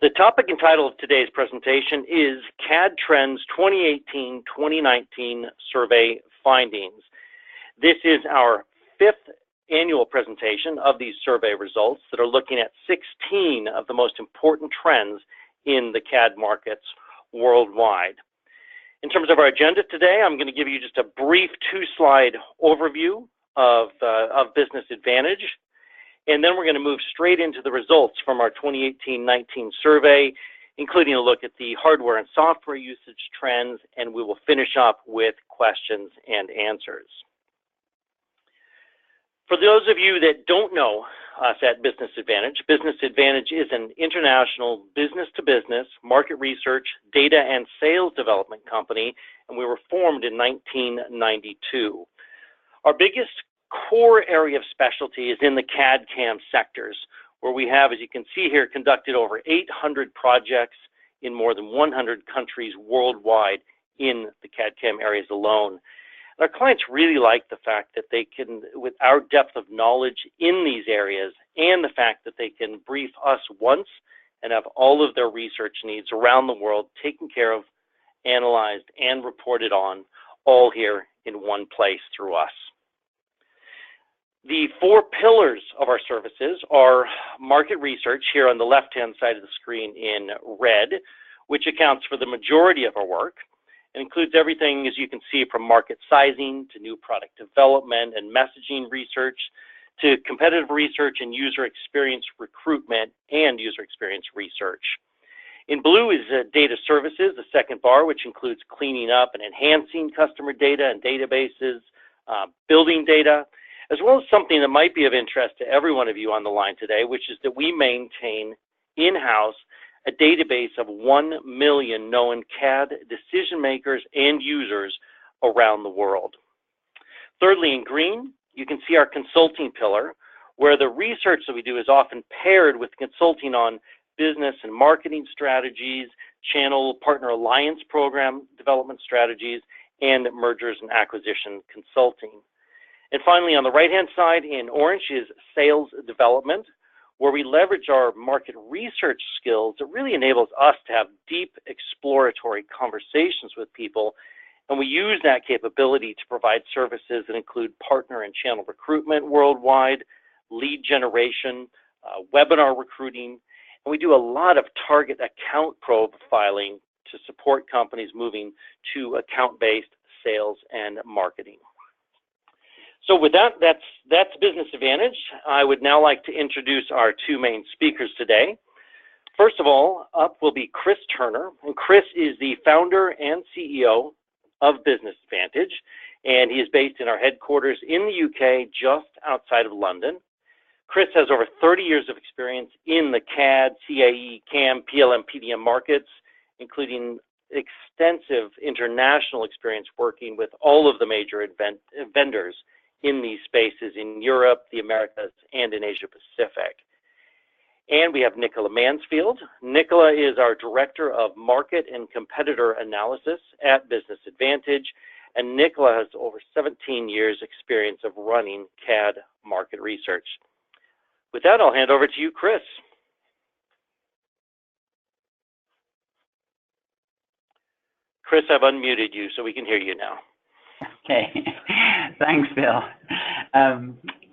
The topic and title of today's presentation is CAD Trends 2018-2019 Survey Findings. This is our 5th annual presentation of these survey results that are looking at 16 of the most important trends in the CAD markets worldwide. In terms of our agenda today, I'm going to give you just a brief 2-slide overview of Business Advantage, and then we're going to move straight into the results from our 2018-19 survey, including a look at the hardware and software usage trends, and we will finish up with questions and answers. For those of you that don't know us at Business Advantage is an international business-to-business market research, data, and sales development company, and we were formed in 1992. Our biggest core area of specialty is in the CAD/CAM sectors, where we have, as you can see here, conducted over 800 projects in more than 100 countries worldwide in the CAD/CAM areas alone. Our clients really like the fact that they can, with our depth of knowledge in these areas and the fact that they can brief us once and have all of their research needs around the world taken care of, analyzed, and reported on, all here in one place through us. The 4 pillars of our services are market research, here on the left-hand side of the screen in red, which accounts for the majority of our work. It includes everything, as you can see, from market sizing to new product development and messaging research to competitive research and user experience recruitment and user experience research. In blue is data services, the second bar, which includes cleaning up and enhancing customer data and databases, building data, as well as something that might be of interest to every one of you on the line today, which is that we maintain in-house a database of 1 million known CAD decision makers and users around the world. Thirdly, in green, you can see our consulting pillar, where the research that we do is often paired with consulting on business and marketing strategies, channel partner alliance program development strategies, and mergers and acquisition consulting. And finally, on the right-hand side in orange is sales development, where we leverage our market research skills that really enables us to have deep exploratory conversations with people, and we use that capability to provide services that include partner and channel recruitment worldwide, lead generation, webinar recruiting, and we do a lot of target account profiling to support companies moving to account-based sales and marketing. So with that, that's Business Advantage. I would now like to introduce our 2 main speakers today. First of all, up will be Chris Turner, and Chris is the founder and CEO of Business Advantage, and he is based in our headquarters in the UK, just outside of London. Chris has over 30 years of experience in the CAD, CAE, CAM, PLM, PDM markets, including extensive international experience working with all of the major vendors in these spaces in Europe, the Americas, and in Asia Pacific. And we have Nicola Mansfield. Nicola is our Director of Market and Competitor Analysis at Business Advantage, and Nicola has over 17 years experience of running CAD market research. With that, I'll hand over to you, Chris. Chris, I've unmuted you so we can hear you now. Okay, thanks, Bill.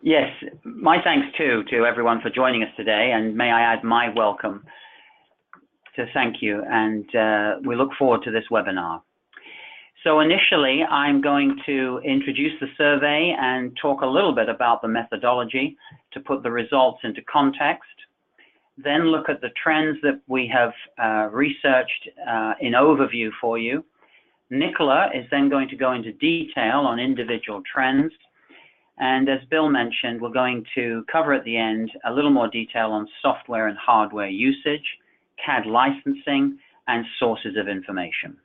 Yes, my thanks too to everyone for joining us today, and may I add my welcome to thank you, and we look forward to this webinar. So initially, I'm going to introduce the survey and talk a little bit about the methodology to put the results into context, then look at the trends that we have researched in overview for you. Nicola is then going to go into detail on individual trends, and as Bill mentioned, we're going to cover at the end a little more detail on software and hardware usage, CAD licensing, and sources of information.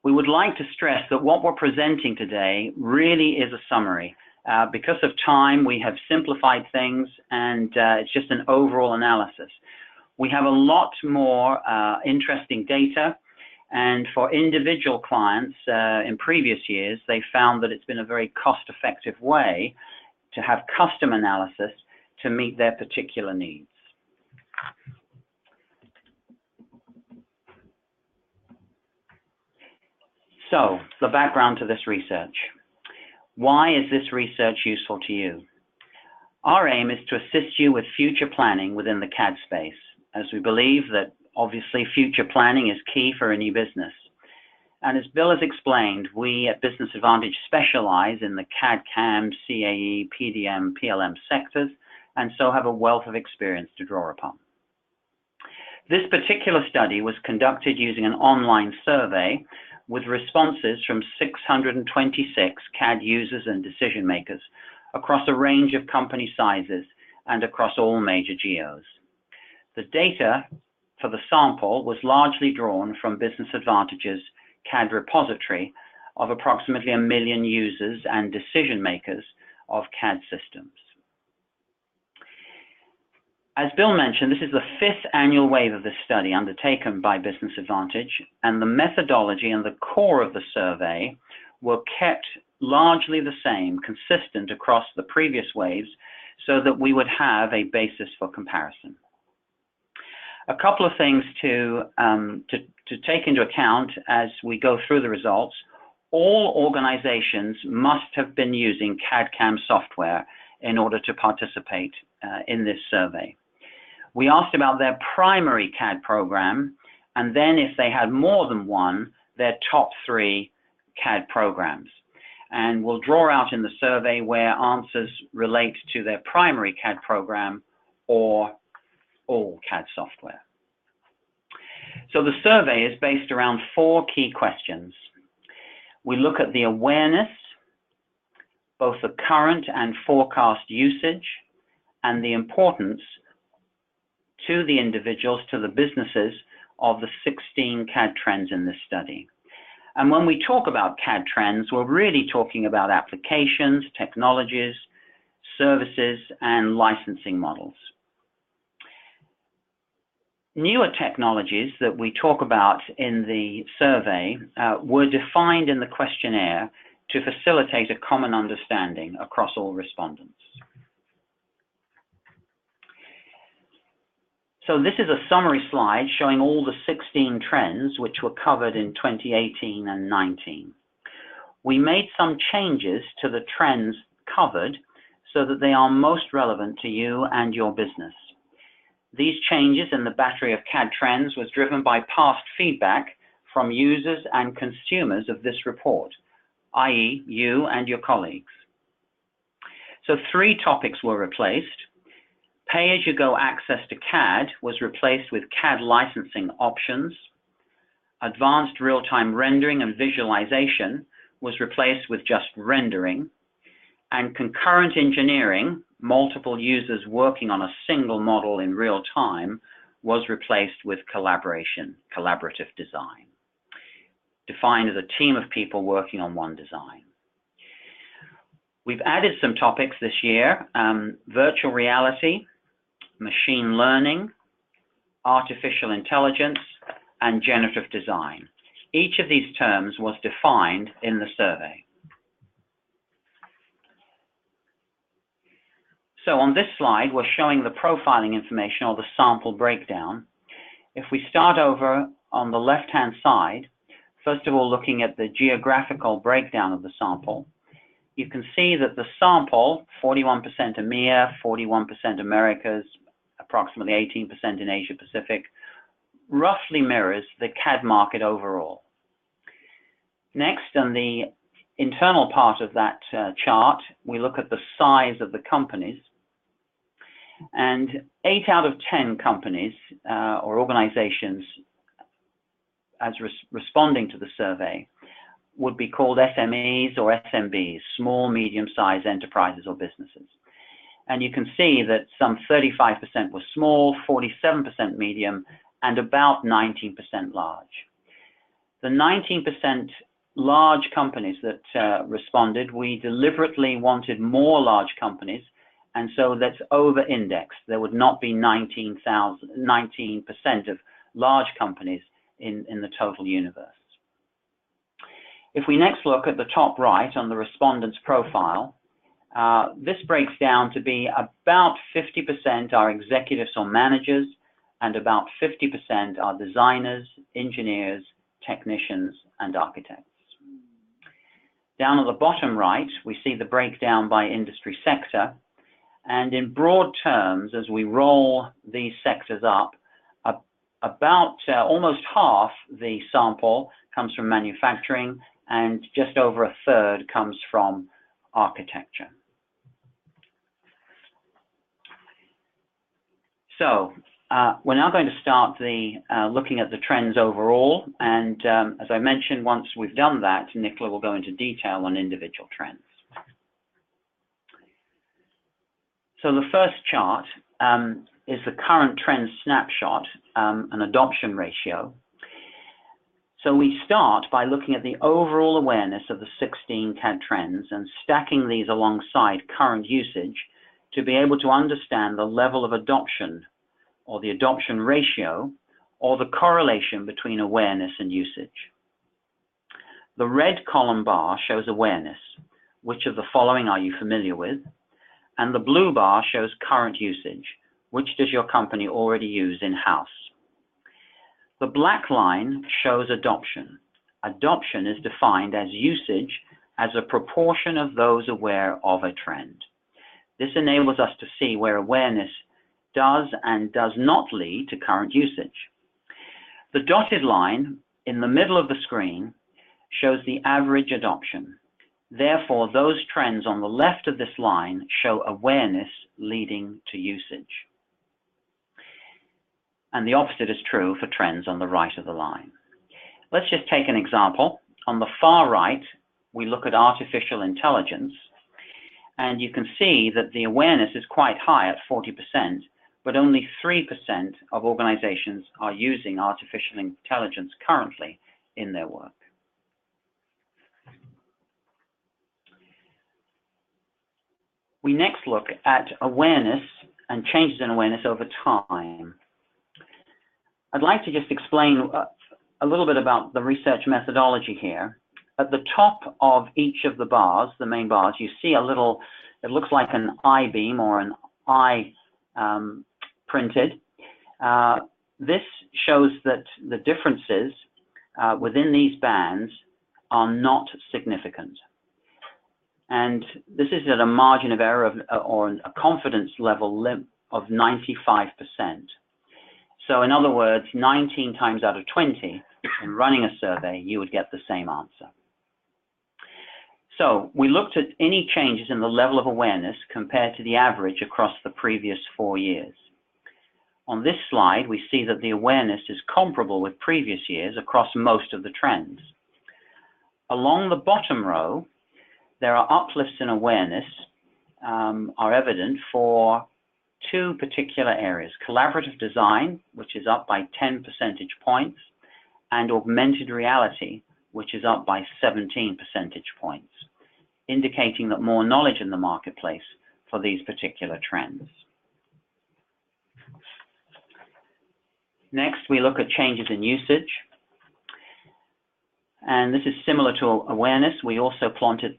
We would like to stress that what we're presenting today really is a summary. Because of time, we have simplified things, and it's just an overall analysis. We have a lot more interesting data, and for individual clients in previous years, they found that it's been a very cost-effective way to have custom analysis to meet their particular needs. So, the background to this research. Why is this research useful to you? Our aim is to assist you with future planning within the CAD space, as we believe that obviously future planning is key for any business. And as Bill has explained, we at Business Advantage specialize in the CAD, CAM, CAE, PDM, PLM sectors, and so have a wealth of experience to draw upon. This particular study was conducted using an online survey with responses from 626 CAD users and decision makers across a range of company sizes and across all major geos. The data for the sample was largely drawn from Business Advantage's CAD repository of approximately 1 million users and decision makers of CAD systems. As Bill mentioned, this is the 5th annual wave of this study undertaken by Business Advantage, and the methodology and the core of the survey were kept largely the same, consistent across the previous waves, so that we would have a basis for comparison. A couple of things to take into account as we go through the results. All organizations must have been using CAD/CAM software in order to participate in this survey. We asked about their primary CAD program, and then if they had more than one, their top 3 CAD programs. And we'll draw out in the survey where answers relate to their primary CAD program or all CAD software. So the survey is based around 4 key questions. We look at the awareness, both the current and forecast usage, and the importance to the individuals, to the businesses, of the 16 CAD trends in this study. And when we talk about CAD trends, we're really talking about applications, technologies, services, and licensing models. Newer technologies that we talk about in the survey were defined in the questionnaire to facilitate a common understanding across all respondents. So this is a summary slide showing all the 16 trends which were covered in 2018 and 19. We made some changes to the trends covered so that they are most relevant to you and your business. These changes in the battery of CAD trends was driven by past feedback from users and consumers of this report, i.e. you and your colleagues. So 3 topics were replaced. Pay-as-you-go access to CAD was replaced with CAD licensing options. Advanced real-time rendering and visualization was replaced with just rendering. And concurrent engineering, multiple users working on a single model in real time, was replaced with collaborative design, defined as a team of people working on one design. We've added some topics this year: virtual reality, machine learning, artificial intelligence, and generative design. Each of these terms was defined in the survey. So on this slide, we're showing the profiling information, or the sample breakdown. If we start over on the left-hand side, first of all looking at the geographical breakdown of the sample, you can see that the sample, 41% EMEA, 41% Americas, approximately 18% in Asia Pacific, roughly mirrors the CAD market overall. Next, on the internal part of that chart, we look at the size of the companies. And 8 out of 10 companies or organizations as responding to the survey would be called SMEs or SMBs, small, medium-sized enterprises or businesses. And you can see that some 35% were small, 47% medium, and about 19% large. The 19% large companies that responded, we deliberately wanted more large companies, and so that's over-indexed. There would not be 19% of large companies in the total universe. If we next look at the top right on the respondents' profile, this breaks down to be about 50% are executives or managers, and about 50% are designers, engineers, technicians, and architects. Down at the bottom right, we see the breakdown by industry sector. And in broad terms, as we roll these sectors up, about almost half the sample comes from manufacturing, and just over a third comes from architecture. So we're now going to start looking at the trends overall, and as I mentioned, once we've done that, Nicola will go into detail on individual trends. So the first chart is the current trend snapshot, an adoption ratio. So we start by looking at the overall awareness of the 16 CAD trends and stacking these alongside current usage to be able to understand the level of adoption, or the adoption ratio, or the correlation between awareness and usage. The red column bar shows awareness. Which of the following are you familiar with? And the blue bar shows current usage. Which does your company already use in-house? The black line shows adoption. Adoption is defined as usage as a proportion of those aware of a trend. This enables us to see where awareness does and does not lead to current usage. The dotted line in the middle of the screen shows the average adoption. Therefore, those trends on the left of this line show awareness leading to usage. And the opposite is true for trends on the right of the line. Let's just take an example. On the far right, we look at artificial intelligence, and you can see that the awareness is quite high at 40%, but only 3% of organizations are using artificial intelligence currently in their work. We next look at awareness and changes in awareness over time. I'd like to just explain a little bit about the research methodology here. At the top of each of the bars, the main bars, you see a little, it looks like an I-beam or an eye printed. This shows that the differences within these bands are not significant. And this is at a margin of error or a confidence level of 95%. So in other words, 19 times out of 20, in running a survey, you would get the same answer. So we looked at any changes in the level of awareness compared to the average across the previous 4 years. On this slide, we see that the awareness is comparable with previous years across most of the trends. Along the bottom row, there are uplifts in awareness are evident for two particular areas: collaborative design, which is up by 10 percentage points, and augmented reality, which is up by 17 percentage points, indicating that more knowledge in the marketplace for these particular trends. Next, we look at changes in usage. And this is similar to awareness. We also plotted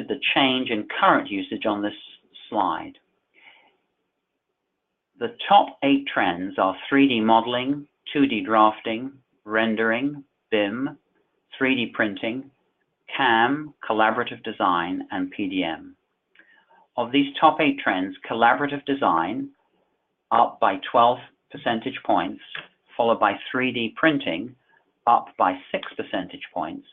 the change in current usage on this slide. The top 8 trends are 3D modeling, 2D drafting, rendering, BIM, 3D printing, CAM, collaborative design, and PDM. Of these top 8 trends, collaborative design up by 12 percentage points, followed by 3D printing up by 6 percentage points,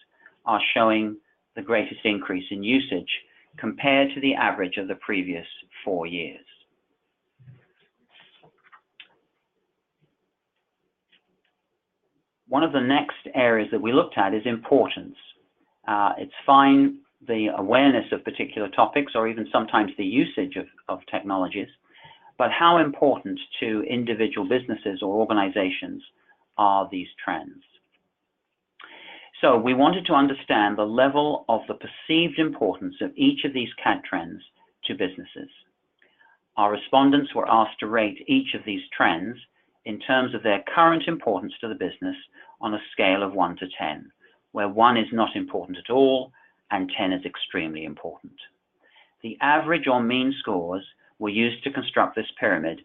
are showing the greatest increase in usage compared to the average of the previous 4 years. One of the next areas that we looked at is importance. It's fine the awareness of particular topics, or even sometimes the usage of technologies, but how important to individual businesses or organizations are these trends? So we wanted to understand the level of the perceived importance of each of these CAD trends to businesses. Our respondents were asked to rate each of these trends in terms of their current importance to the business on a scale of 1 to 10, where 1 is not important at all and 10 is extremely important. The average or mean scores were used to construct this pyramid,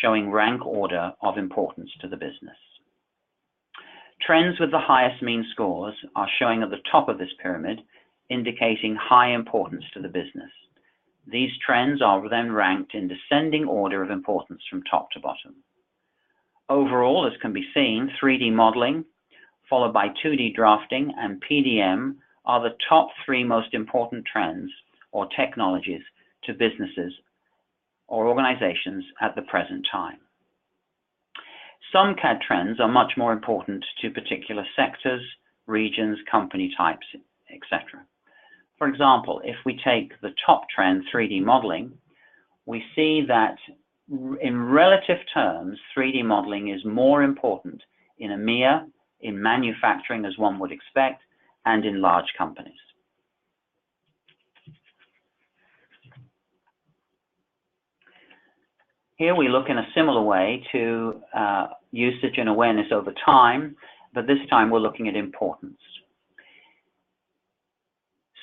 showing rank order of importance to the business. Trends with the highest mean scores are showing at the top of this pyramid, indicating high importance to the business. These trends are then ranked in descending order of importance from top to bottom. Overall, as can be seen, 3D modeling, followed by 2D drafting, and PDM are the top 3 most important trends or technologies to businesses or organizations at the present time. Some CAD trends are much more important to particular sectors, regions, company types, etc. For example, if we take the top trend, 3D modeling, we see that in relative terms, 3D modeling is more important in EMEA, in manufacturing as one would expect, and in large companies. Here we look in a similar way to usage and awareness over time, but this time we're looking at importance.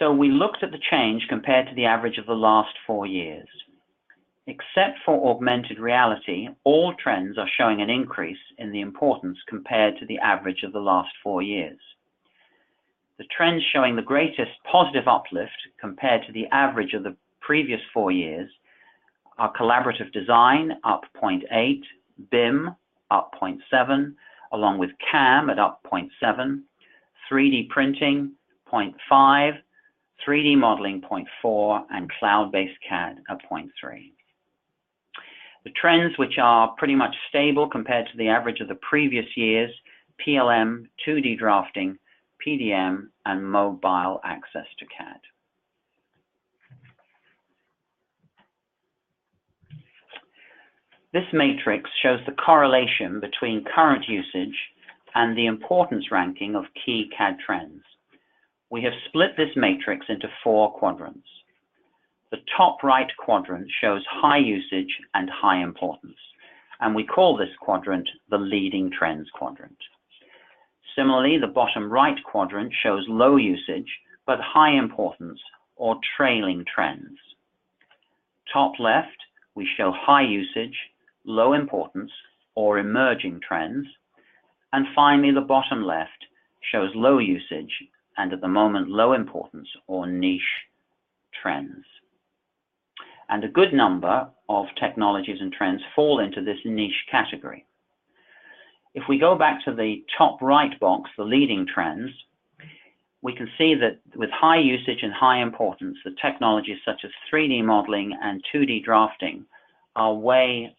So we looked at the change compared to the average of the last 4 years. Except for augmented reality, all trends are showing an increase in the importance compared to the average of the last 4 years. The trends showing the greatest positive uplift compared to the average of the previous 4 years are collaborative design up 0.8, BIM up 0.7, along with CAM at up 0.7, 3D printing 0.5, 3D modeling 0.4, and cloud-based CAD at 0.3. The trends which are pretty much stable compared to the average of the previous years, PLM, 2D drafting, PDM, and mobile access to CAD. This matrix shows the correlation between current usage and the importance ranking of key CAD trends. We have split this matrix into 4 quadrants. The top right quadrant shows high usage and high importance, and we call this quadrant the leading trends quadrant. Similarly, the bottom right quadrant shows low usage but high importance or trailing trends. Top left, we show high usage, low importance, or emerging trends. And finally, the bottom left shows low usage and at the moment low importance or niche trends. And a good number of technologies and trends fall into this niche category. If we go back to the top right box, the leading trends, we can see that with high usage and high importance, the technologies such as 3D modeling and 2D drafting are way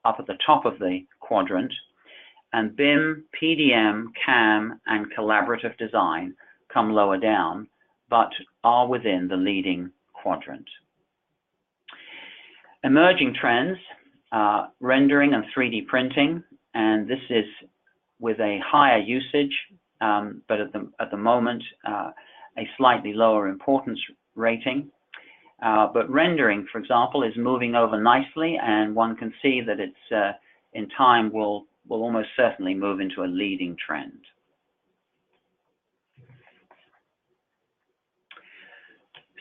up at the top of the quadrant, and BIM, PDM, CAM, and collaborative design come lower down, but are within the leading quadrant. Emerging trends are rendering and 3D printing, and this is with a higher usage, but at the moment a slightly lower importance rating. But rendering, for example, is moving over nicely, and one can see that it's in time will almost certainly move into a leading trend.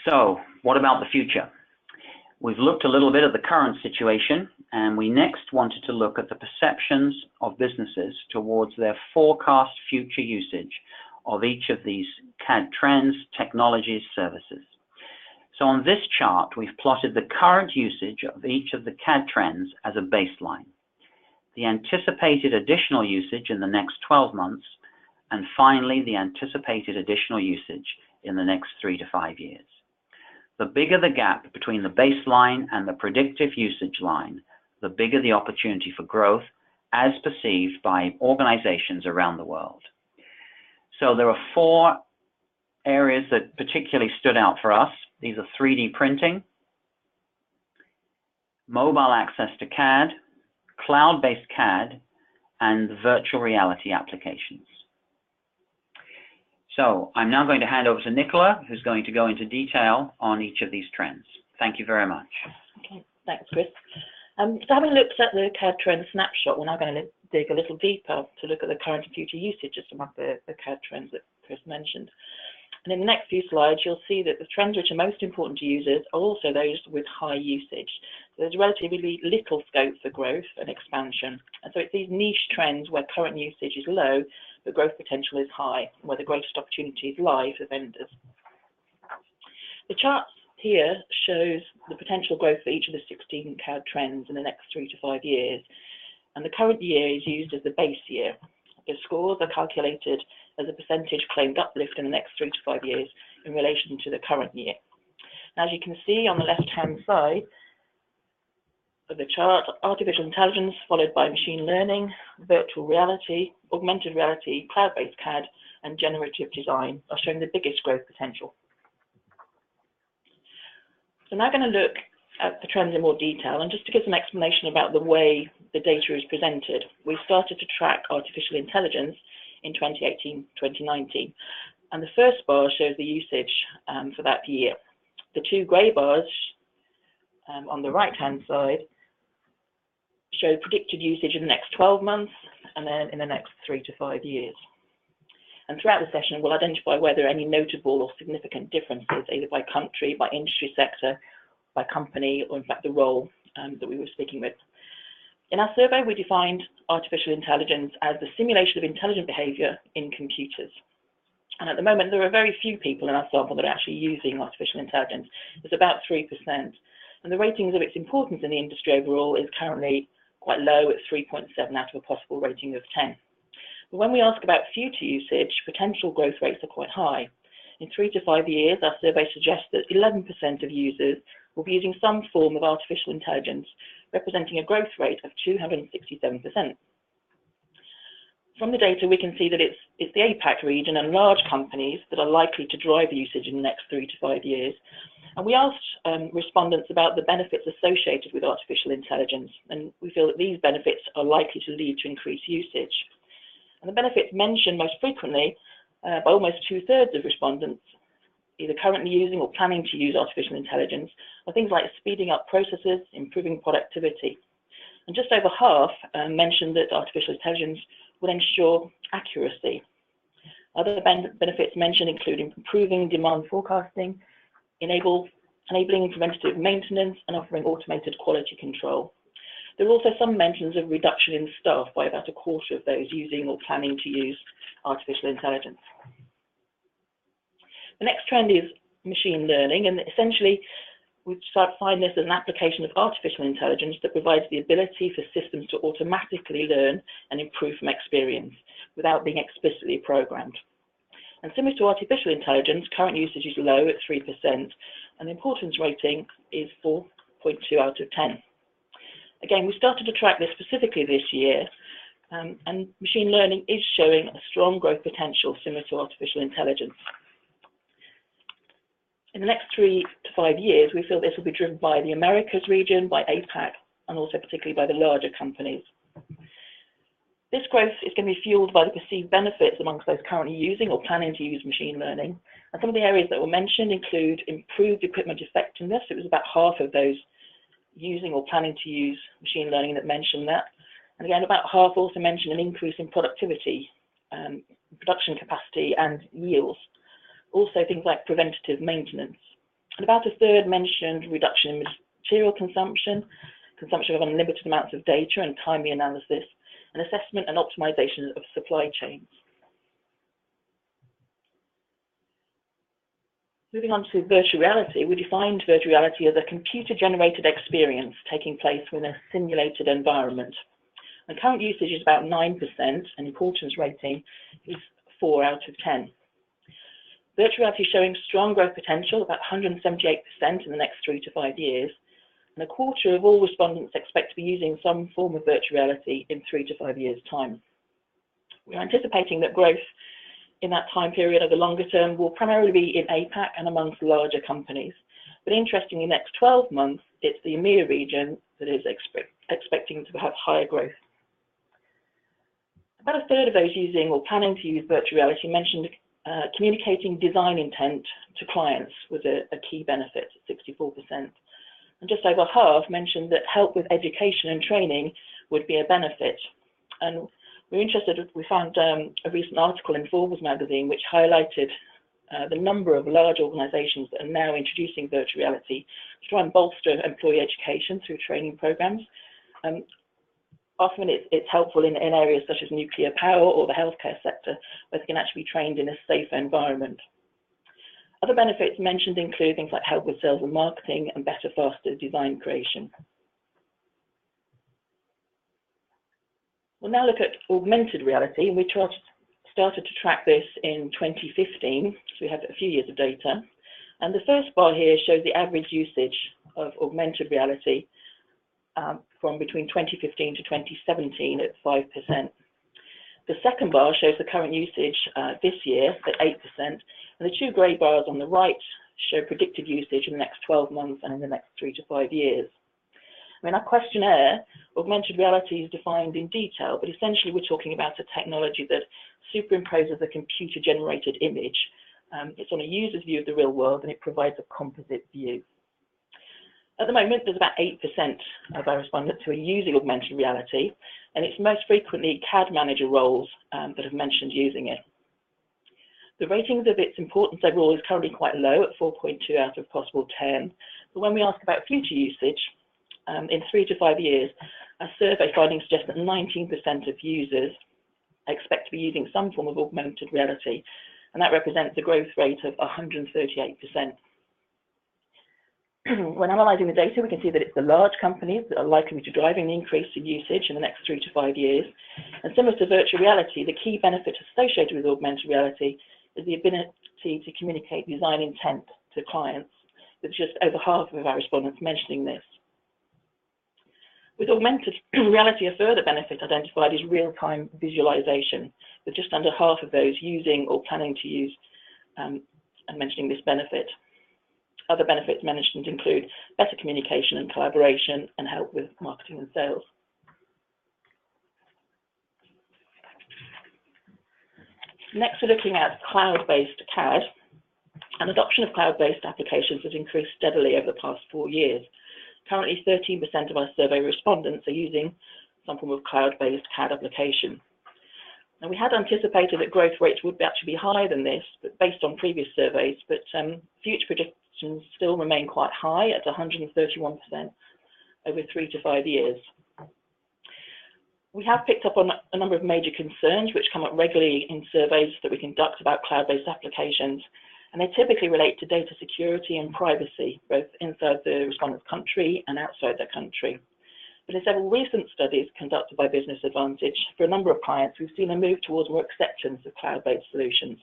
So, what about the future? We've looked a little bit at the current situation, and we next wanted to look at the perceptions of businesses towards their forecast future usage of each of these CAD trends, technologies, services. So on this chart, we've plotted the current usage of each of the CAD trends as a baseline, the anticipated additional usage in the next 12 months, and finally the anticipated additional usage in the next 3 to 5 years. The bigger the gap between the baseline and the predictive usage line, the bigger the opportunity for growth as perceived by organizations around the world. So there are 4 areas that particularly stood out for us. These are 3D printing, mobile access to CAD, cloud-based CAD, and virtual reality applications. So I'm now going to hand over to Nicola, who's going to go into detail on each of these trends. Thank you very much. Okay, thanks, Chris. So having looked at the CAD trend snapshot, we're now going to dig a little deeper to look at the current and future usage of some of the CAD trends that Chris mentioned. And in the next few slides, you'll see that the trends which are most important to users are also those with high usage. So there's relatively little scope for growth and expansion. And so it's these niche trends where current usage is low, but growth potential is high, where the greatest opportunities lie for vendors. The chart here shows the potential growth for each of the 16 CAD trends in the next 3 to 5 years, and the current year is used as the base year. The scores are calculated as a percentage claimed uplift in the next 3 to 5 years in relation to the current year. And as you can see on the left-hand side of the chart, artificial intelligence followed by machine learning, virtual reality, augmented reality, cloud-based CAD, and generative design are showing the biggest growth potential. So now I'm going to look at the trends in more detail, and just to give some explanation about the way the data is presented, we started to track artificial intelligence in 2018-2019, and the first bar shows the usage for that year. The two grey bars on the right-hand side show predicted usage in the next 12 months and then in the next 3 to 5 years. And throughout the session, we'll identify whether there are any notable or significant differences, either by country, by industry sector, by company, or in fact the role that we were speaking with. In our survey, we defined artificial intelligence as the simulation of intelligent behavior in computers. And at the moment, there are very few people in our sample that are actually using artificial intelligence. It's about 3%. And the ratings of its importance in the industry overall is currently quite low at 3.7 out of a possible rating of 10. But when we ask about future usage, potential growth rates are quite high. In 3 to 5 years, our survey suggests that 11% of users will be using some form of artificial intelligence, representing a growth rate of 267%. From the data, we can see that it's the APAC region and large companies that are likely to drive usage in the next 3 to 5 years. And we asked respondents about the benefits associated with artificial intelligence, and we feel that these benefits are likely to lead to increased usage. And the benefits mentioned most frequently by almost 2/3 of respondents, either currently using or planning to use artificial intelligence, are things like speeding up processes, improving productivity. And just over half mentioned that artificial intelligence would ensure accuracy. Other benefits mentioned include improving demand forecasting, enabling preventative maintenance, and offering automated quality control. There are also some mentions of reduction in staff by about a quarter of those using or planning to use artificial intelligence. The next trend is machine learning, and essentially we find this as an application of artificial intelligence that provides the ability for systems to automatically learn and improve from experience without being explicitly programmed. And similar to artificial intelligence, current usage is low at 3%, and the importance rating is 4.2 out of 10. Again, we started to track this specifically this year, and machine learning is showing a strong growth potential similar to artificial intelligence. In the next 3 to 5 years, we feel this will be driven by the Americas region, by APAC, and also particularly by the larger companies. This growth is going to be fueled by the perceived benefits amongst those currently using or planning to use machine learning. And some of the areas that were mentioned include improved equipment effectiveness. It was about half of those using or planning to use machine learning that mentioned that. And again, about half also mentioned an increase in productivity, production capacity, and yields. Also things like preventative maintenance. And about 1/3 mentioned reduction in material consumption of unlimited amounts of data and timely analysis, and assessment and optimization of supply chains. Moving on to virtual reality, we defined virtual reality as a computer-generated experience taking place within a simulated environment. And current usage is about 9%, and importance rating is 4 out of 10. Virtual reality is showing strong growth potential, about 178% in the next 3 to 5 years, and a quarter of all respondents expect to be using some form of virtual reality in 3 to 5 years' time. We're anticipating that growth in that time period over the longer term will primarily be in APAC and amongst larger companies. But interestingly, in the next 12 months, it's the EMEA region that is expecting to have higher growth. About 1/3 of those using or planning to use virtual reality mentioned communicating design intent to clients was a key benefit, 64%. And just over half mentioned that help with education and training would be a benefit. And we're interested, we found a recent article in Forbes magazine which highlighted the number of large organizations that are now introducing virtual reality to try and bolster employee education through training programs. Often it's helpful in areas such as nuclear power or the healthcare sector, where they can actually be trained in a safe environment. Other benefits mentioned include things like help with sales and marketing and better, faster design creation. We'll now look at augmented reality, and we started to track this in 2015, so we have a few years of data. And the first bar here shows the average usage of augmented reality from between 2015 to 2017 at 5%. The second bar shows the current usage this year at 8%, and the two grey bars on the right show predicted usage in the next 12 months and in the next 3 to 5 years. In our questionnaire, augmented reality is defined in detail, but essentially we're talking about a technology that superimposes a computer-generated image. It's on a user's view of the real world, and it provides a composite view. At the moment, there's about 8% of our respondents who are using augmented reality, and it's most frequently CAD manager roles that have mentioned using it. The ratings of its importance overall is currently quite low at 4.2 out of possible 10, but when we ask about future usage, in 3 to 5 years, our survey findings suggest that 19% of users expect to be using some form of augmented reality, and that represents a growth rate of 138%. When analysing the data, we can see that it's the large companies that are likely to be driving the increase in usage in the next 3 to 5 years. And similar to virtual reality, the key benefit associated with augmented reality is the ability to communicate design intent to clients, with just over half of our respondents mentioning this. With augmented reality, a further benefit identified is real-time visualization, with just under half of those using or planning to use and mentioning this benefit. Other benefits mentioned include better communication and collaboration and help with marketing and sales. Next, we're looking at cloud-based CAD, and adoption of cloud-based applications has increased steadily over the past 4 years. Currently, 13% of our survey respondents are using some form of cloud-based CAD application. Now, we had anticipated that growth rates would actually be higher than this, but based on previous surveys, but future predictions still remain quite high at 131% over 3 to 5 years. We have picked up on a number of major concerns which come up regularly in surveys that we conduct about cloud-based applications, and they typically relate to data security and privacy, both inside the respondent's country and outside their country. But in several recent studies conducted by Business Advantage, for a number of clients, we've seen a move towards more acceptance of cloud-based solutions.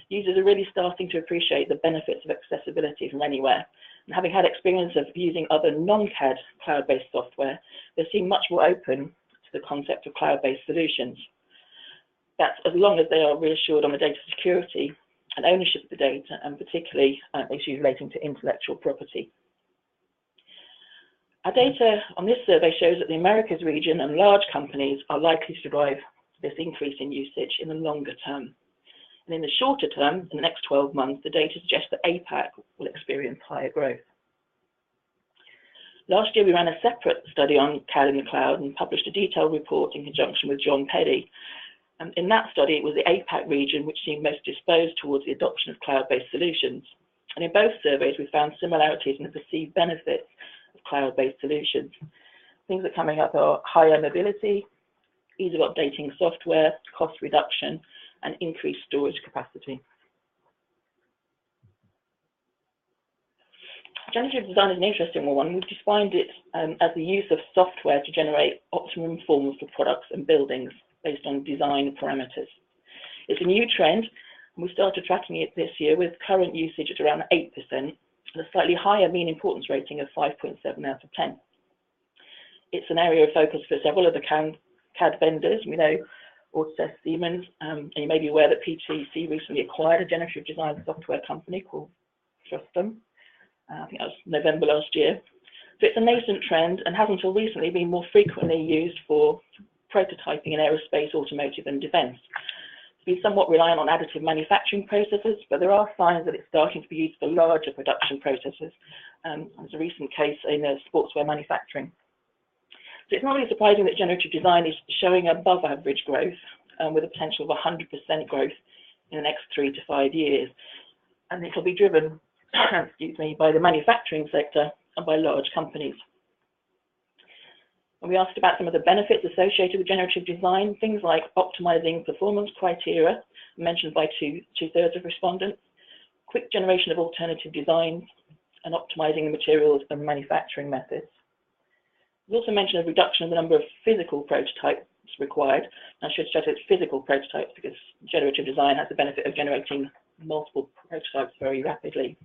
Users are really starting to appreciate the benefits of accessibility from anywhere. And having had experience of using other non-CAD cloud-based software, they seem much more open to the concept of cloud-based solutions. That's as long as they are reassured on the data security and ownership of the data, and particularly issues relating to intellectual property. Our data on this survey shows that the Americas region and large companies are likely to drive this increase in usage in the longer term. And in the shorter term, in the next 12 months, the data suggests that APAC will experience higher growth. Last year, we ran a separate study on CAD in the cloud and published a detailed report in conjunction with John Peddy. And in that study, it was the APAC region which seemed most disposed towards the adoption of cloud-based solutions. And in both surveys, we found similarities in the perceived benefits of cloud-based solutions. Things that are coming up are higher mobility, ease of updating software, cost reduction, and increased storage capacity. Generative design is an interesting one. We've defined it as the use of software to generate optimum forms for products and buildings based on design parameters. It's a new trend, and we started tracking it this year with current usage at around 8% and a slightly higher mean importance rating of 5.7 out of 10. It's an area of focus for several of the CAD vendors. We know Autodesk, Siemens, and you may be aware that PTC recently acquired a generative design software company called Trustum. I think that was November last year. So it's a nascent trend and has until recently been more frequently used for prototyping in aerospace, automotive, and defense. It's been somewhat reliant on additive manufacturing processes, but there are signs that it's starting to be used for larger production processes. There's a recent case in sportswear manufacturing. So it's not really surprising that generative design is showing above average growth with a potential of 100% growth in the next 3 to 5 years. And it will be driven, excuse me, by the manufacturing sector and by large companies. And we asked about some of the benefits associated with generative design, things like optimizing performance criteria, mentioned by two-thirds of respondents, quick generation of alternative designs, and optimizing the materials and manufacturing methods. There's also mentioned a reduction in the number of physical prototypes required. I should stress it's physical prototypes because generative design has the benefit of generating multiple prototypes very rapidly.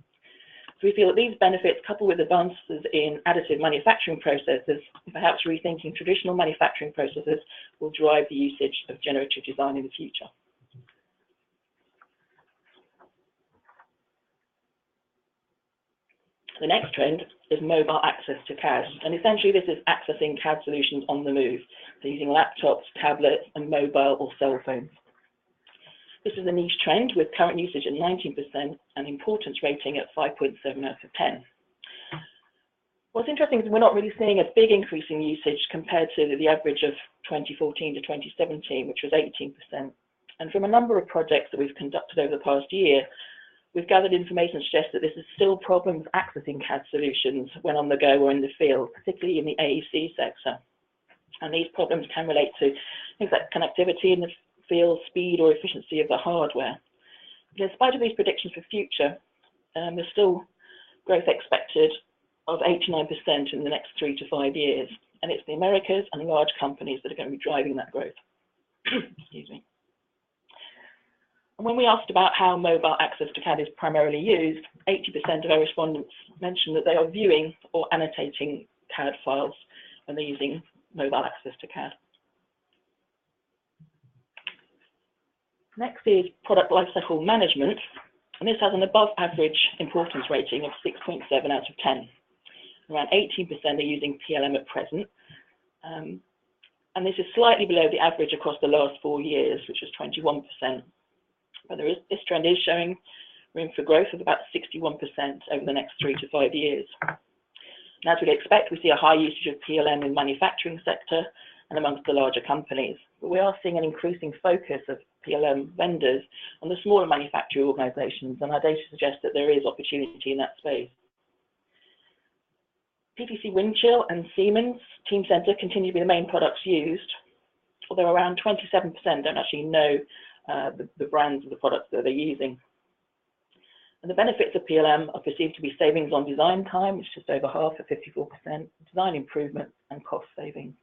So we feel that these benefits, coupled with advances in additive manufacturing processes, perhaps rethinking traditional manufacturing processes, will drive the usage of generative design in the future. The next trend is mobile access to CAD, and essentially this is accessing CAD solutions on the move, so using laptops, tablets, and mobile or cell phones. This is a niche trend with current usage at 19% and importance rating at 5.7 out of 10. What's interesting is we're not really seeing a big increase in usage compared to the average of 2014 to 2017, which was 18%. And from a number of projects that we've conducted over the past year, we've gathered information that suggests that this is still problems accessing CAD solutions when on the go or in the field, particularly in the AEC sector. And these problems can relate to things like connectivity in the field, speed or efficiency of the hardware. But in spite of these predictions for future, there's still growth expected of 89% in the next 3 to 5 years. And it's the Americas and large companies that are going to be driving that growth. Excuse me. And when we asked about how mobile access to CAD is primarily used, 80% of our respondents mentioned that they are viewing or annotating CAD files when they're using mobile access to CAD. Next is product lifecycle management, and this has an above average importance rating of 6.7 out of 10. Around 18% are using PLM at present, and this is slightly below the average across the last 4 years, which is 21%. But this trend is showing room for growth of about 61% over the next 3 to 5 years. And as we'd expect, we see a high usage of PLM in the manufacturing sector and amongst the larger companies. But we are seeing an increasing focus of PLM vendors on the smaller manufacturing organizations, and our data suggests that there is opportunity in that space. PTC Windchill and Siemens Teamcenter continue to be the main products used, although around 27% don't actually know the brands of the products that they're using. And the benefits of PLM are perceived to be savings on design time, which is just over half at 54%, design improvement, and cost savings.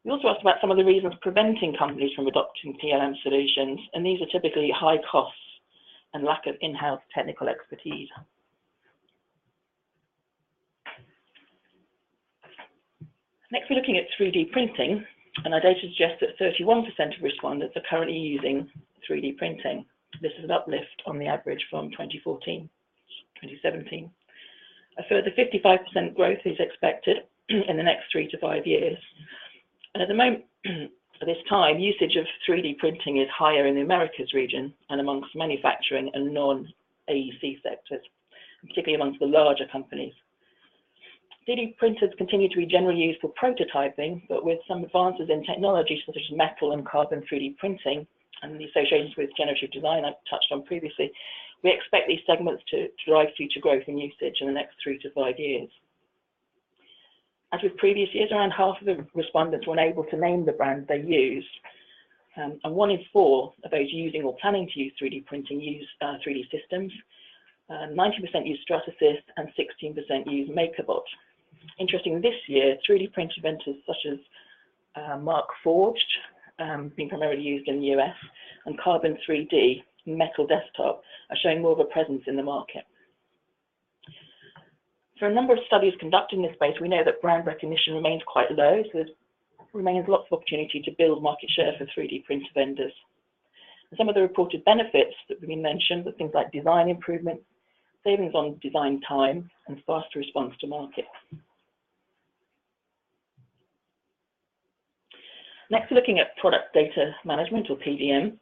We also asked about some of the reasons preventing companies from adopting PLM solutions, and these are typically high costs and lack of in-house technical expertise. Next, we're looking at 3D printing, and our data suggests that 31% of respondents are currently using 3D printing. This is an uplift on the average from 2014, 2017. A further 55% growth is expected in the next 3 to 5 years. And at the moment, at this time, usage of 3D printing is higher in the Americas region and amongst manufacturing and non-AEC sectors, particularly amongst the larger companies. 3D printers continue to be generally used for prototyping, but with some advances in technology such as metal and carbon 3D printing and the associations with generative design I touched on previously, we expect these segments to drive future growth in usage in the next 3 to 5 years. As with previous years, around half of the respondents were unable to name the brand they used, and 1 in 4 of those using or planning to use 3D printing use 3D systems. 90% use Stratasys and 16% use MakerBot. Interesting, this year, 3D print inventors such as Markforged, being primarily used in the US, and Carbon 3D, Metal Desktop, are showing more of a presence in the market. For a number of studies conducted in this space, we know that brand recognition remains quite low, so there remains lots of opportunity to build market share for 3D printer vendors. And some of the reported benefits that have been mentioned are things like design improvement, savings on design time, and faster response to market. Next, we're looking at product data management, or PDM.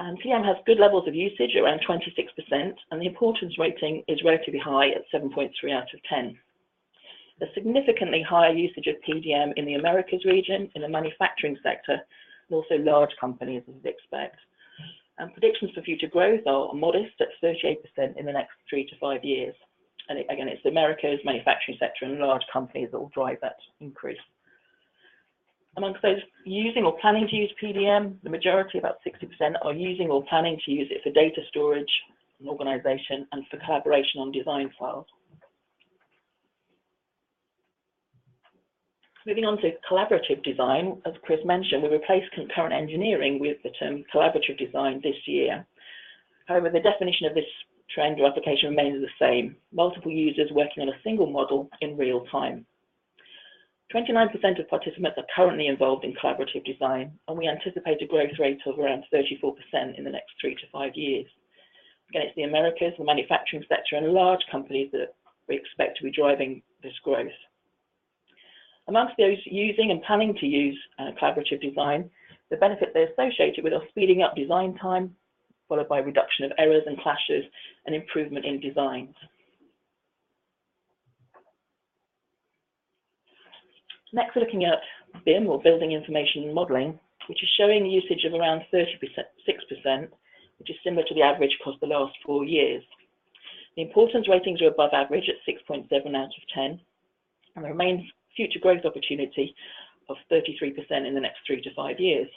And PDM has good levels of usage, around 26%, and the importance rating is relatively high at 7.3 out of 10. There's significantly higher usage of PDM in the Americas region, in the manufacturing sector, and also large companies, as you'd expect. And predictions for future growth are modest at 38% in the next 3 to 5 years. And again, it's the Americas, manufacturing sector, and large companies that will drive that increase. Amongst those using or planning to use PDM, the majority, about 60%, are using or planning to use it for data storage, an organisation and for collaboration on design files. Moving on to collaborative design, as Chris mentioned, we replaced concurrent engineering with the term collaborative design this year. However, the definition of this trend or application remains the same: multiple users working on a single model in real time. 29% of participants are currently involved in collaborative design, and we anticipate a growth rate of around 34% in the next 3 to 5 years. Again, it's the Americas, the manufacturing sector, and large companies that we expect to be driving this growth. Amongst those using and planning to use collaborative design, the benefits they're associated with are speeding up design time, followed by reduction of errors and clashes, and improvement in designs. Next, we're looking at BIM, or Building Information Modelling, which is showing usage of around 36%, which is similar to the average across the last 4 years. The importance ratings are above average at 6.7 out of 10, and there remains future growth opportunity of 33% in the next 3 to 5 years.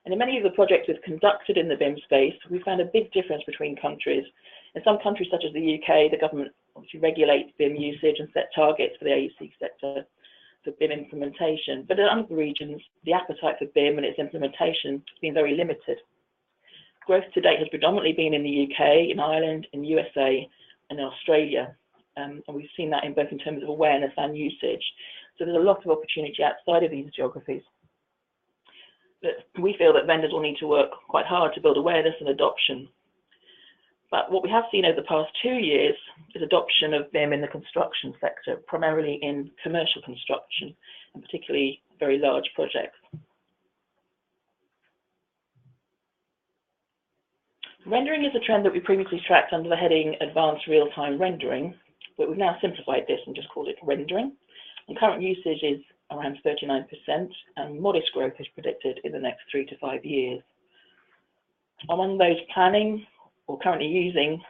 And in many of the projects we've conducted in the BIM space, we found a big difference between countries. In some countries, such as the UK, the government obviously regulates BIM usage and set targets for the AEC sector for BIM implementation. But in other regions, the appetite for BIM and its implementation has been very limited. Growth to date has predominantly been in the UK, in Ireland, in the USA, and in Australia. And we've seen that in both in terms of awareness and usage. So there's a lot of opportunity outside of these geographies. But we feel that vendors will need to work quite hard to build awareness and adoption. But what we have seen over the past 2 years is adoption of BIM in the construction sector, primarily in commercial construction, and particularly very large projects. Rendering is a trend that we previously tracked under the heading Advanced Real-Time Rendering, but we've now simplified this and just called it rendering. And current usage is around 39%, and modest growth is predicted in the next 3 to 5 years. Among those planning or currently using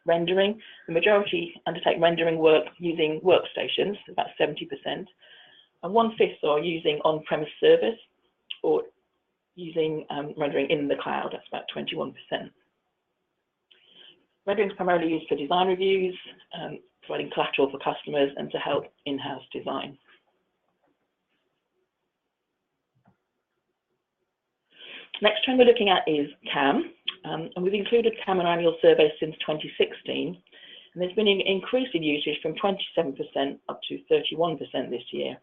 rendering, the majority undertake rendering work using workstations, about 70%, and 1/5 are using on-premise service or using rendering in the cloud, that's about 21%. Rendering is primarily used for design reviews, providing collateral for customers, and to help in-house design. Next trend we're looking at is CAM, and we've included CAM in our annual survey since 2016, and there's been an increase in usage from 27% up to 31% this year.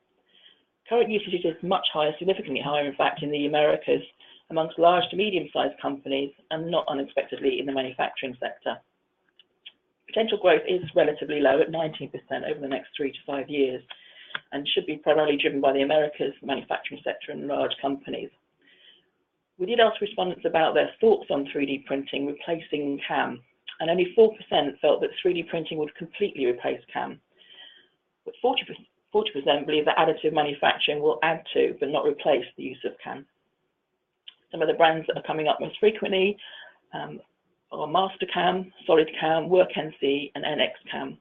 Current usage is much higher, significantly higher, in fact, in the Americas, amongst large to medium-sized companies, and not unexpectedly in the manufacturing sector. Potential growth is relatively low at 19% over the next 3 to 5 years, and should be primarily driven by the Americas, the manufacturing sector, and large companies. We did ask respondents about their thoughts on 3D printing replacing CAM, and only 4% felt that 3D printing would completely replace CAM. But 40% believe that additive manufacturing will add to, but not replace, the use of CAM. Some of the brands that are coming up most frequently are Mastercam, SolidCam, WorkNC, and NXCam.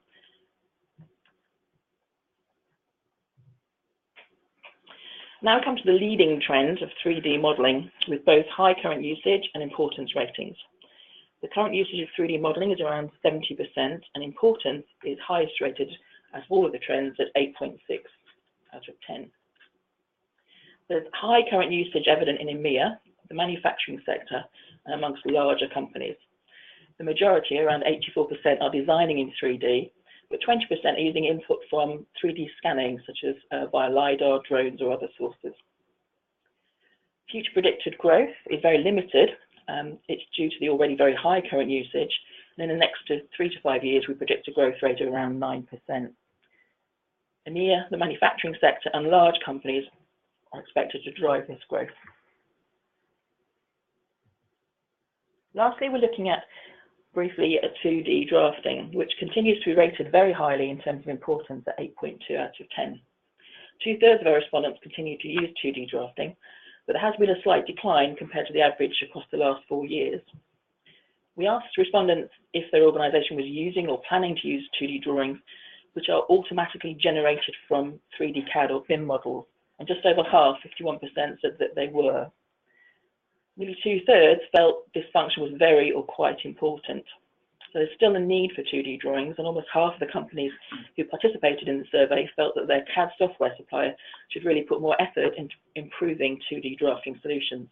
Now we come to the leading trend of 3D modelling, with both high current usage and importance ratings. The current usage of 3D modelling is around 70%, and importance is highest rated as all of the trends at 8.6 out of 10. There's high current usage evident in EMEA, the manufacturing sector, and amongst larger companies. The majority, around 84%, are designing in 3D, but 20% are using input from 3D scanning, such as via LiDAR, drones, or other sources. Future predicted growth is very limited. It's due to the already very high current usage, and in the next 3 to 5 years, we predict a growth rate of around 9%. EMEA, the manufacturing sector, and large companies are expected to drive this growth. Lastly, we're looking at briefly at 2D drafting, which continues to be rated very highly in terms of importance at 8.2 out of 10. 2/3 of our respondents continue to use 2D drafting, but there has been a slight decline compared to the average across the last 4 years. We asked respondents if their organisation was using or planning to use 2D drawings, which are automatically generated from 3D CAD or BIM models, and just over half, 51%, said that they were. Nearly 2/3 felt this function was very or quite important. So there's still a need for 2D drawings, and almost half of the companies who participated in the survey felt that their CAD software supplier should really put more effort into improving 2D drafting solutions.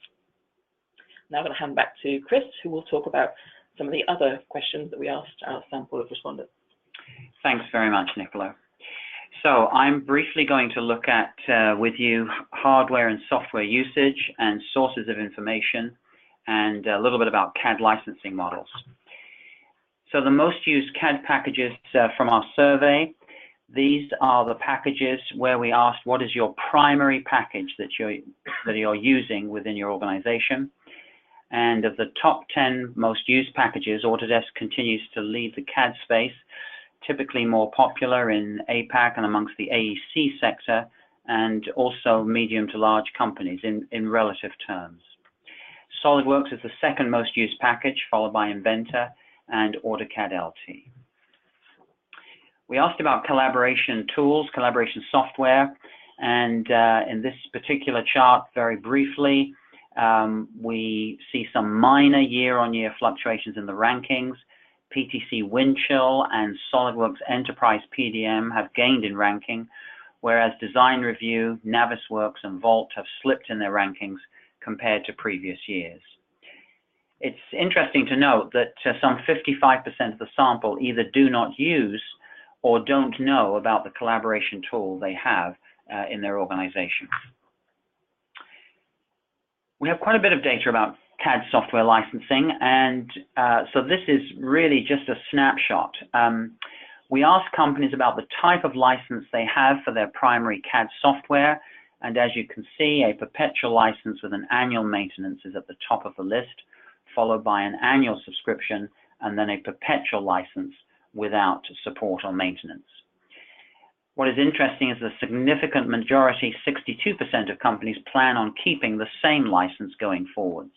Now I'm going to hand back to Chris, who will talk about some of the other questions that we asked our sample of respondents. Thanks very much, Nicola. So I'm briefly going to look at with you hardware and software usage and sources of information, and a little bit about CAD licensing models. So the most used CAD packages from our survey, these are the packages where we asked what is your primary package that you're using within your organization. And of the top 10 most used packages, Autodesk continues to lead the CAD space, typically more popular in APAC and amongst the AEC sector, and also medium to large companies in relative terms. SolidWorks is the second most used package, followed by Inventor and AutoCAD LT. We asked about collaboration tools, collaboration software, and in this particular chart, very briefly, we see some minor year-on-year fluctuations in the rankings. PTC Windchill and SolidWorks Enterprise PDM have gained in ranking, whereas Design Review, Navisworks, and Vault have slipped in their rankings compared to previous years. It's interesting to note that some 55% of the sample either do not use or don't know about the collaboration tool they have in their organization. We have quite a bit of data about CAD software licensing, and so this is really just a snapshot. We asked companies about the type of license they have for their primary CAD software, and as you can see, a perpetual license with an annual maintenance is at the top of the list, followed by an annual subscription, and then a perpetual license without support or maintenance. What is interesting is the significant majority, 62% of companies, plan on keeping the same license going forwards.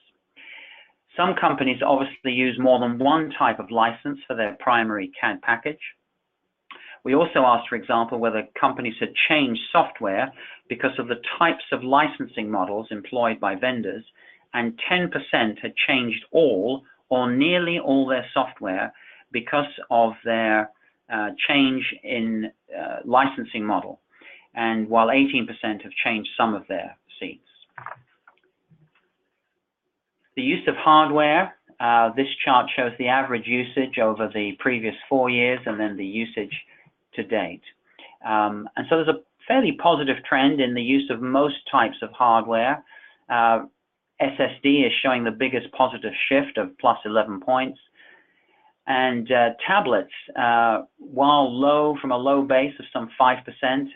Some companies obviously use more than one type of license for their primary CAD package. We also asked, for example, whether companies had changed software because of the types of licensing models employed by vendors, and 10% had changed all or nearly all their software because of their change in licensing model, and while 18% have changed some of their seats. The use of hardware, this chart shows the average usage over the previous 4 years and then the usage to date. And so there's a fairly positive trend in the use of most types of hardware. SSD is showing the biggest positive shift of plus 11 points. And tablets, while low from a low base of some 5%,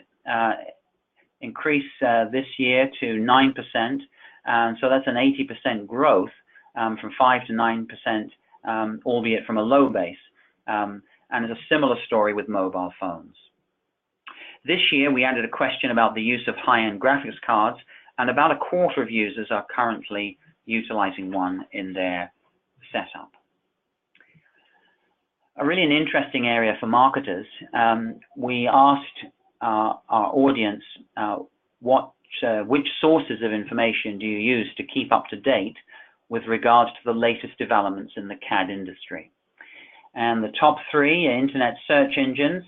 increase this year to 9%. So that's an 80% growth from 5 to 9%, albeit from a low base. And it's a similar story with mobile phones. This year, we added a question about the use of high-end graphics cards, and about a quarter of users are currently utilizing one in their setup. Really an interesting area for marketers. We asked our audience which sources of information do you use to keep up to date with regards to the latest developments in the CAD industry. And the top 3 are internet search engines,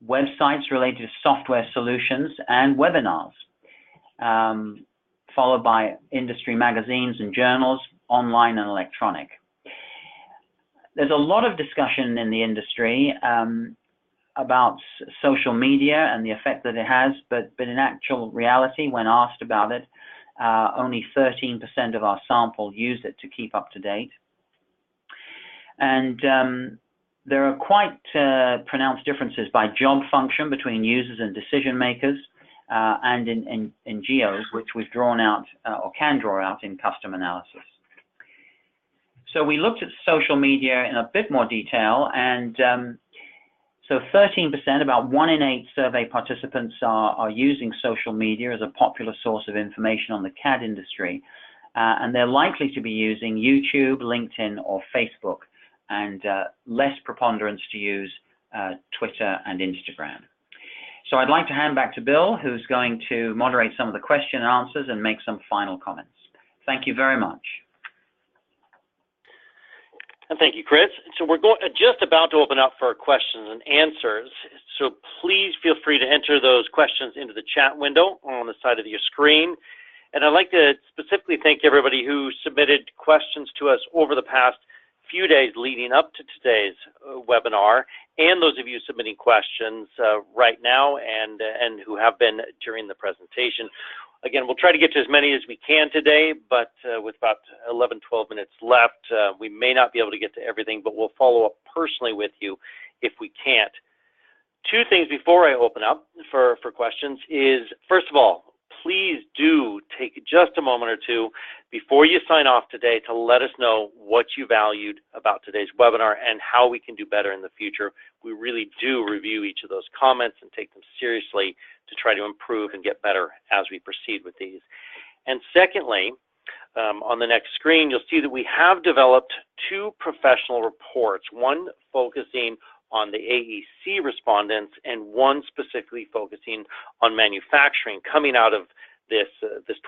websites related to software solutions, and webinars, followed by industry magazines and journals, online and electronic. There's a lot of discussion in the industry about social media and the effect that it has, but in actual reality, when asked about it, only 13% of our sample use it to keep up to date. And there are quite pronounced differences by job function between users and decision makers, and in geos, which we've drawn out or can draw out in custom analysis. So we looked at social media in a bit more detail, and so 13%, about 1 in 8 survey participants are using social media as a popular source of information on the CAD industry, and they're likely to be using YouTube, LinkedIn, or Facebook, and less preponderance to use Twitter and Instagram. So I'd like to hand back to Bill, who's going to moderate some of the question and answers and make some final comments. Thank you very much. And thank you, Chris. So we're just about to open up for questions and answers. So please feel free to enter those questions into the chat window on the side of your screen. And I'd like to specifically thank everybody who submitted questions to us over the past few days leading up to today's webinar, and those of you submitting questions right now and who have been during the presentation. Again, we'll try to get to as many as we can today, but with about 11, 12 minutes left, we may not be able to get to everything, but we'll follow up personally with you if we can't. Two things before I open up for questions is, first of all, please do take just a moment or two before you sign off today to let us know what you valued about today's webinar and how we can do better in the future. We really do review each of those comments and take them seriously to try to improve and get better as we proceed with these. And secondly, on the next screen, you'll see that we have developed two professional reports, one focusing on the AEC respondents and one specifically focusing on manufacturing coming out of this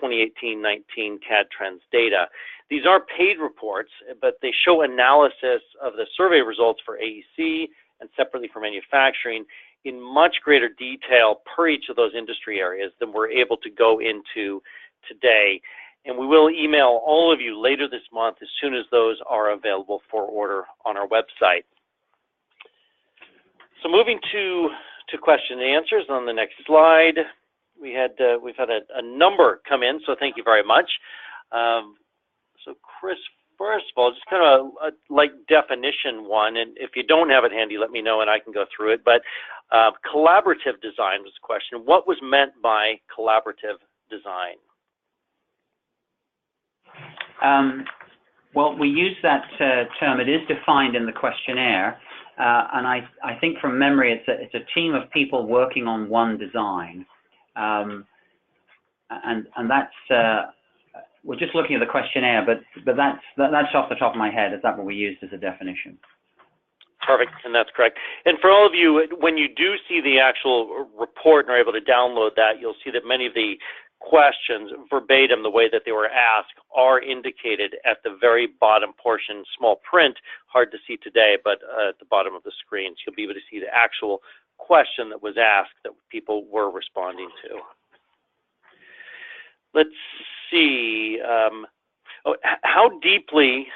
2018-19 CAD trends data. These are paid reports, but they show analysis of the survey results for AEC and separately for manufacturing in much greater detail per each of those industry areas than we're able to go into today. And we will email all of you later this month as soon as those are available for order on our website. So moving to question and answers on the next slide, we've had a number come in, so thank you very much. So Chris, first of all, just kind of a like definition one, and if you don't have it handy, let me know and I can go through it. But collaborative design was the question. What was meant by collaborative design? Well, we use that term. It is defined in the questionnaire. And I think from memory, it's a team of people working on one design, and that's we're just looking at the questionnaire, but that's off the top of my head. Is that what we used as a definition? Perfect, and that's correct. And for all of you, when you do see the actual report and are able to download that, you'll see that many of the questions verbatim, the way that they were asked, are indicated at the very bottom portion, small print, hard to see today, but at the bottom of the screen. So you'll be able to see the actual question that was asked that people were responding to. Let's see. How deeply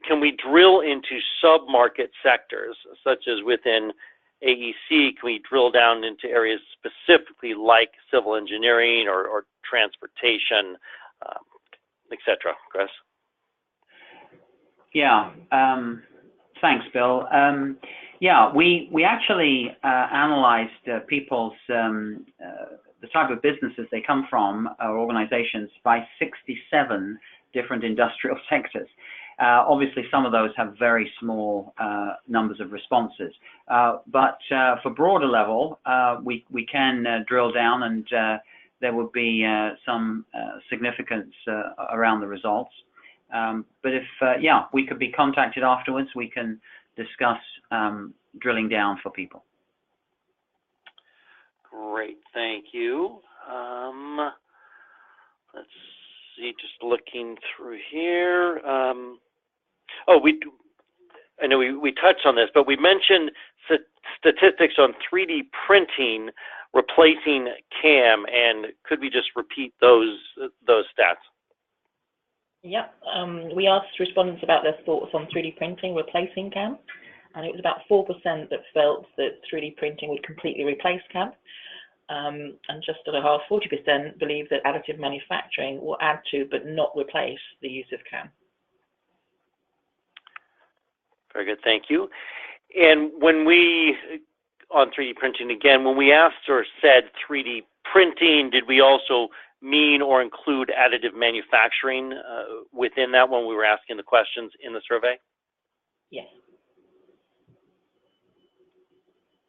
can we drill into sub-market sectors, such as within AEC? Can we drill down into areas specifically like civil engineering or transportation, et cetera? Chris? Yeah, thanks, Bill. Yeah, we actually analyzed people's, the type of businesses they come from, or organizations, by 67 different industrial sectors. Obviously, some of those have very small numbers of responses. But for broader level, we can drill down, and there would be some significance around the results. But if, yeah, we could be contacted afterwards, we can discuss drilling down for people. Great, thank you. Let's see, just looking through here. Oh, I know we touched on this, but we mentioned statistics on 3D printing replacing CAM, and could we just repeat those stats? Yep, we asked respondents about their thoughts on 3D printing replacing CAM, and it was about 4% that felt that 3D printing would completely replace CAM, and just at a half, 40% believe that additive manufacturing will add to but not replace the use of CAM. Very good, thank you. And when we, on 3D printing again, when we asked or said 3D printing, did we also mean or include additive manufacturing within that when we were asking the questions in the survey? Yes.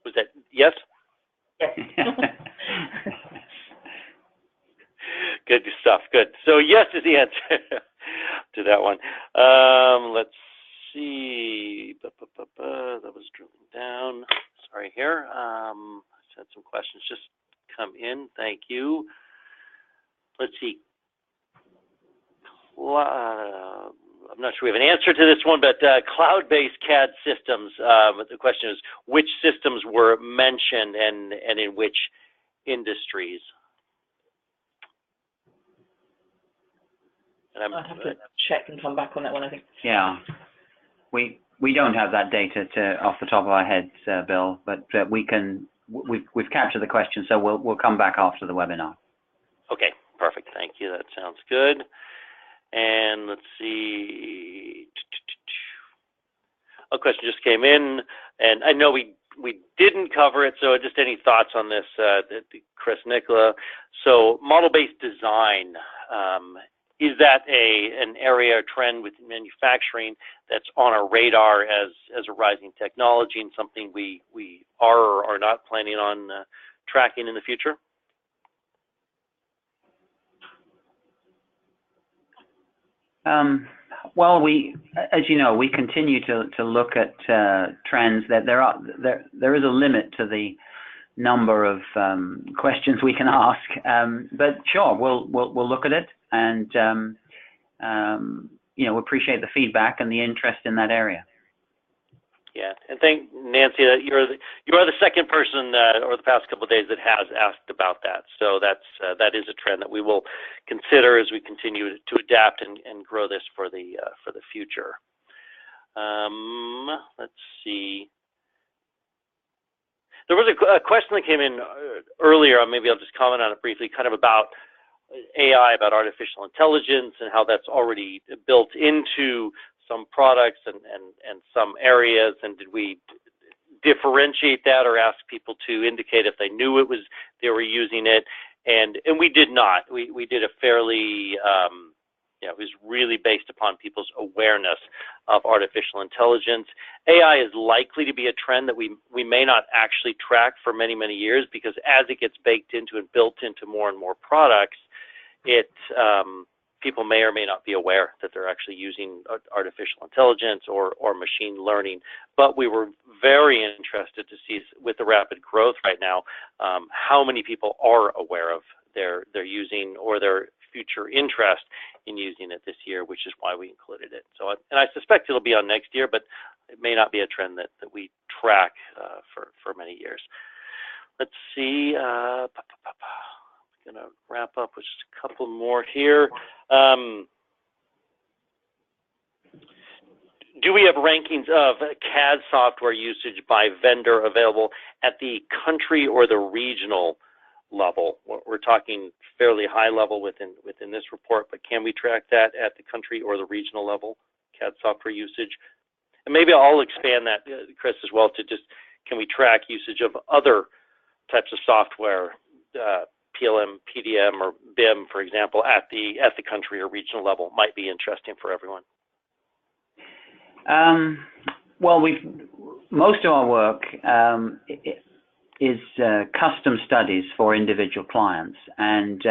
Was that yes? Yes. Good stuff, good. So yes is the answer to that one. Let's see. That was drilling down. Sorry here. I had some questions just come in. Thank you. Let's see. I'm not sure we have an answer to this one, but cloud-based CAD systems. The question is, which systems were mentioned and in which industries? And I'd have to check and come back on that one, I think. Yeah, we don't have that data off the top of our heads, Bill, but we've captured the question, so we'll come back after the webinar. Okay, perfect. Thank you. That sounds good. And let's see. A question just came in, and I know we didn't cover it, so just any thoughts on this, Chris, Nicola? So model-based design, is that an area or trend within manufacturing that's on our radar as a rising technology and something we are or are not planning on tracking in the future? Well, as you know, we continue to look at trends. That there is a limit to the number of questions we can ask, but sure, we'll look at it, and we appreciate the feedback and the interest in that area. Yeah, and thank Nancy that you are the second person over the past couple of days that has asked about that. So that is a trend that we will consider as we continue to adapt and grow this for the future. Let's see. There was a question that came in earlier. Maybe I'll just comment on it briefly, kind of about AI, about artificial intelligence, and how that's already built into some products and some areas, and did we differentiate that or ask people to indicate if they knew they were using it? And we did not. We did a fairly it was really based upon people's awareness of artificial intelligence. AI is likely to be a trend that we may not actually track for many, many years, because as it gets baked into and built into more and more products, people may or may not be aware that they're actually using artificial intelligence or machine learning. But we were very interested to see, with the rapid growth right now, how many people are aware of their using or their future interest in using it this year, which is why we included it. So, and I suspect it'll be on next year, but it may not be a trend that we track for many years. Let's see. I'm going to wrap up with just a couple more here. Do we have rankings of CAD software usage by vendor available at the country or the regional level? We're talking fairly high level within this report, but can we track that at the country or the regional level, CAD software usage? And maybe I'll expand that, Chris, as well, to just, can we track usage of other types of software, PLM, PDM, or BIM, for example, at the country or regional level? Might be interesting for everyone. Well, most of our work is custom studies for individual clients, and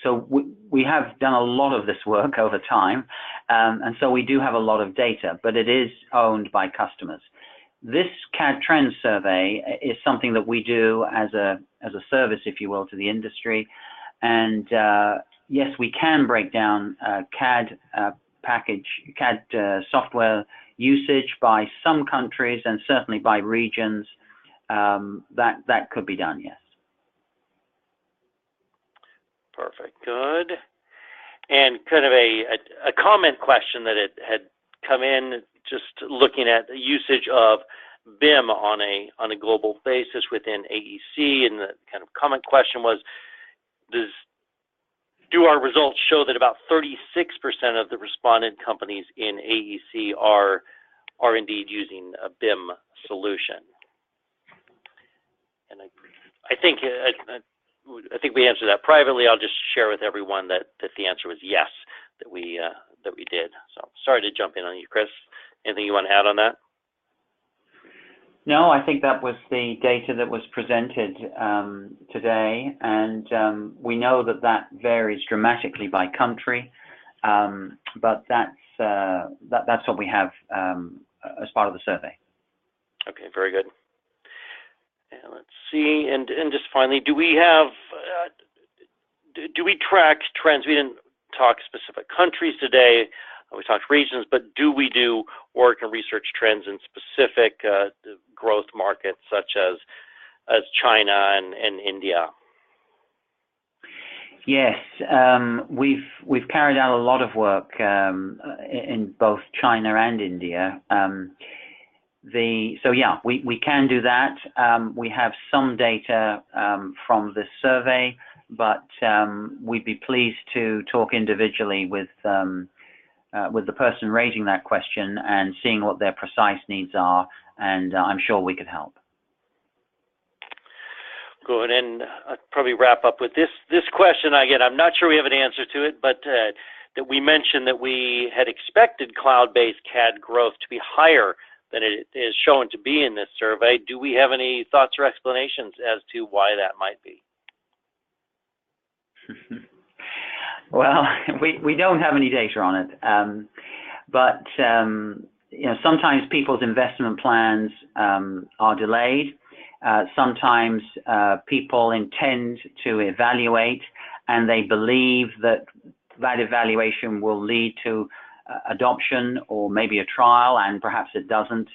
so we have done a lot of this work over time, and so we do have a lot of data, but it is owned by customers. This CAD Trends survey is something that we do as a service, if you will, to the industry, and yes, we can break down CAD software usage by some countries and certainly by regions. That could be done, yes. Perfect, good. And kind of a comment question that it had come in, just looking at the usage of BIM on a global basis within AEC, and the kind of comment question was, do our results show that about 36% of the respondent companies in AEC are indeed using a BIM solution? And I think we answered that privately. I'll just share with everyone that the answer was yes, that we did. So sorry to jump in on you, Chris. Anything you want to add on that? No, I think that was the data that was presented today, and we know that varies dramatically by country, but that's what we have as part of the survey. Okay, very good. And let's see, and just finally, do we track trends? We didn't talk specific countries today. We talked regions, but do we do work and research trends in specific growth markets such as China and India? Yes, we've carried out a lot of work in both China and India. So yeah, we can do that. We have some data from this survey, but we'd be pleased to talk individually with the person raising that question and seeing what their precise needs are, and I'm sure we could help. Good, and I'll probably wrap up with this question. Again, I'm not sure we have an answer to it, but that we mentioned that we had expected cloud-based CAD growth to be higher than it is shown to be in this survey. Do we have any thoughts or explanations as to why that might be? Well, we don't have any data on it, but you know, sometimes people's investment plans are delayed. Sometimes people intend to evaluate, and they believe that that evaluation will lead to adoption or maybe a trial, and perhaps it doesn't.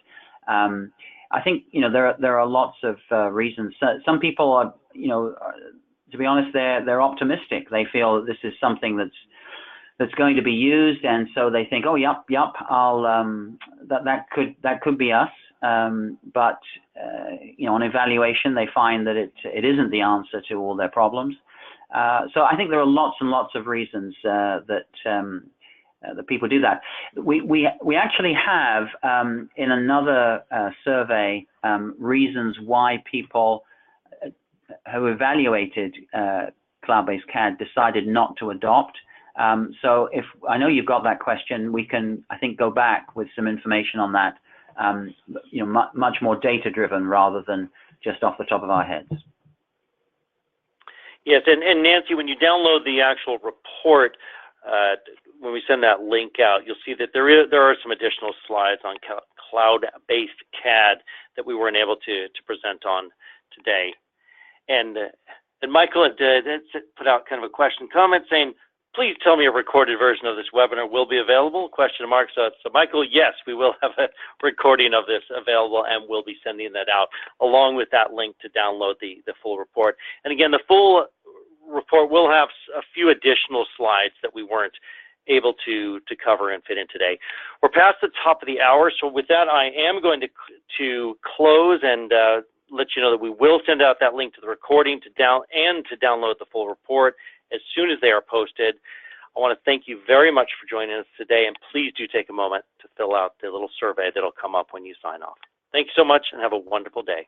I think, you know, there are lots of reasons. Some people are, you know, to be honest, they're optimistic. They feel that this is something that's going to be used, and so they think, oh, yep, I'll that could be us. But you know, on evaluation, they find that it isn't the answer to all their problems. So I think there are lots and lots of reasons that people do that. We actually have in another survey reasons why people who evaluated cloud-based CAD decided not to adopt. So if I know you've got that question, we can, I think, go back with some information on that. You know, much more data-driven rather than just off the top of our heads. Yes, and Nancy, when you download the actual report, when we send that link out, you'll see that there are some additional slides on cloud-based CAD that we weren't able to present on today. And Michael had put out kind of a question comment saying, please tell me a recorded version of this webinar will be available, question mark. So Michael, yes, we will have a recording of this available, and we'll be sending that out along with that link to download the full report. And again, the full report will have a few additional slides that we weren't able to cover and fit in today. We're past the top of the hour, so with that, I am going to close and let you know that we will send out that link to the recording to download the full report as soon as they are posted. I want to thank you very much for joining us today, and please do take a moment to fill out the little survey that'll come up when you sign off. Thank you so much, and have a wonderful day.